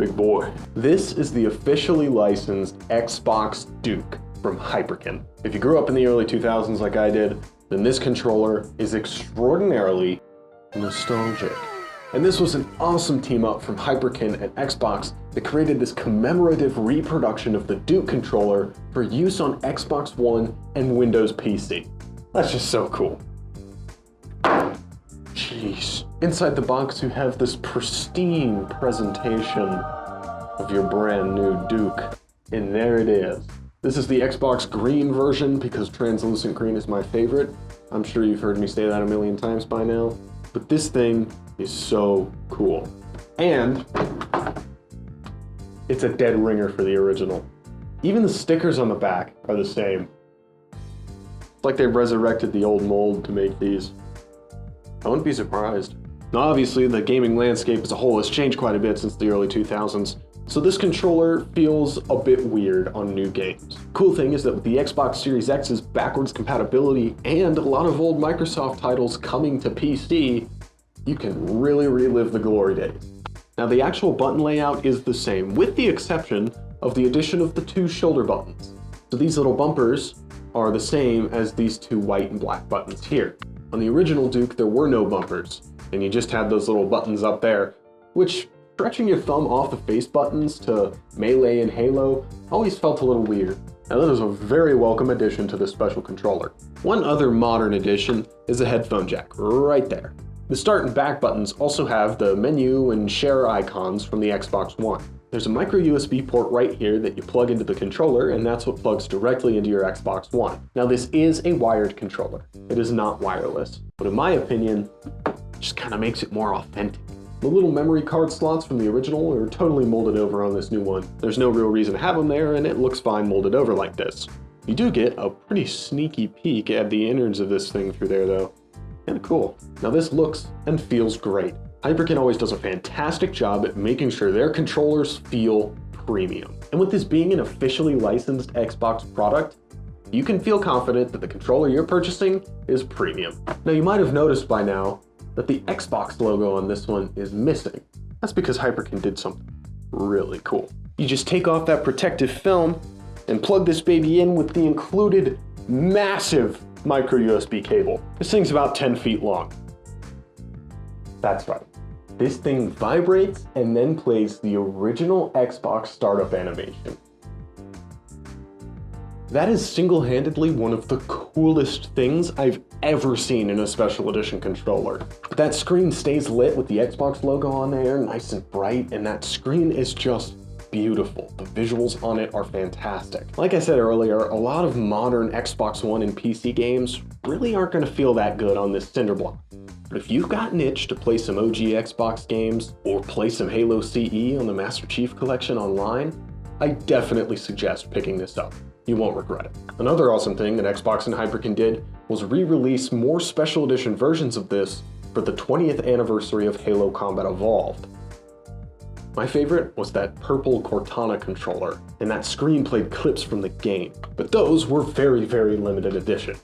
big boy. This is the officially licensed Xbox Duke from Hyperkin. If you grew up in the early 2000s like I did, then this controller is extraordinarily nostalgic. And this was an awesome team up from Hyperkin and Xbox that created this commemorative reproduction of the Duke controller for use on Xbox One and Windows PC. That's just so cool. Jeez. Inside the box you have this pristine presentation of your brand new Duke. And there it is. This is the Xbox green version because translucent green is my favorite. I'm sure you've heard me say that a million times by now. But this thing is so cool. And it's a dead ringer for the original. Even the stickers on the back are the same. It's like they resurrected the old mold to make these. I wouldn't be surprised. Now obviously the gaming landscape as a whole has changed quite a bit since the early 2000s, so this controller feels a bit weird on new games. Cool thing is that with the Xbox Series X's backwards compatibility and a lot of old Microsoft titles coming to PC, you can really relive the glory days. Now the actual button layout is the same, with the exception of the addition of the two shoulder buttons. So these little bumpers are the same as these two white and black buttons here. On the original Duke, there were no bumpers, and you just had those little buttons up there, which stretching your thumb off the face buttons to Melee and Halo always felt a little weird. Now that is a very welcome addition to this special controller. One other modern addition is a headphone jack right there. The start and back buttons also have the menu and share icons from the Xbox One. There's a micro USB port right here that you plug into the controller, and that's what plugs directly into your Xbox One. Now this is a wired controller. It is not wireless, but in my opinion, it just kind of makes it more authentic. The little memory card slots from the original are totally molded over on this new one. There's no real reason to have them there, and it looks fine molded over like this. You do get a pretty sneaky peek at the innards of this thing through there though. Kinda cool. Now this looks and feels great. Hyperkin always does a fantastic job at making sure their controllers feel premium. And with this being an officially licensed Xbox product, you can feel confident that the controller you're purchasing is premium. Now you might have noticed by now that the Xbox logo on this one is missing. That's because Hyperkin did something really cool. You just take off that protective film and plug this baby in with the included massive micro USB cable. This thing's about 10 feet long. That's right. This thing vibrates and then plays the original Xbox startup animation. That is single-handedly one of the coolest things I've ever seen in a special edition controller. That screen stays lit with the Xbox logo on there, nice and bright, and that screen is just beautiful. The visuals on it are fantastic. Like I said earlier, a lot of modern Xbox One and PC games really aren't going to feel that good on this cinder block. But if you've got an itch to play some OG Xbox games or play some Halo CE on the Master Chief Collection online, I definitely suggest picking this up. You won't regret it. Another awesome thing that Xbox and Hyperkin did was re-release more special edition versions of this for the 20th anniversary of Halo Combat Evolved. My favorite was that purple Cortana controller, and that screen played clips from the game, but those were very, very limited edition.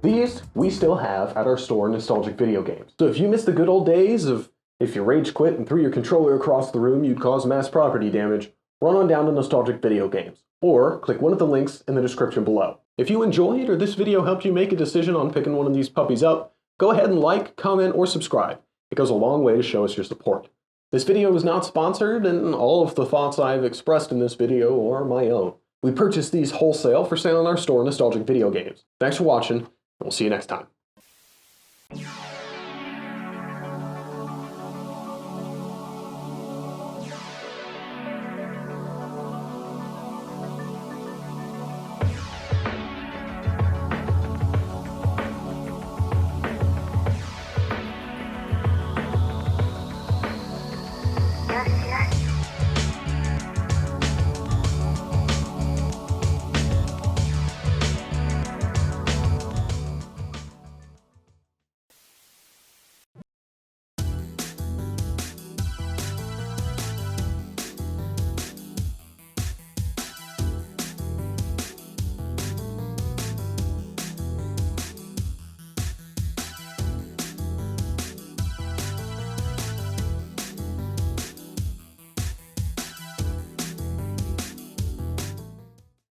These we still have at our store, Nostalgic Video Games. So if you miss the good old days of if you rage quit and threw your controller across the room you'd cause mass property damage, run on down to Nostalgic Video Games, or click one of the links in the description below. If you enjoyed or this video helped you make a decision on picking one of these puppies up, go ahead and like, comment, or subscribe. It goes a long way to show us your support. This video is not sponsored, and all of the thoughts I've expressed in this video are my own. We purchased these wholesale for sale in our store, Nostalgic Video Games. Thanks for watching, and we'll see you next time.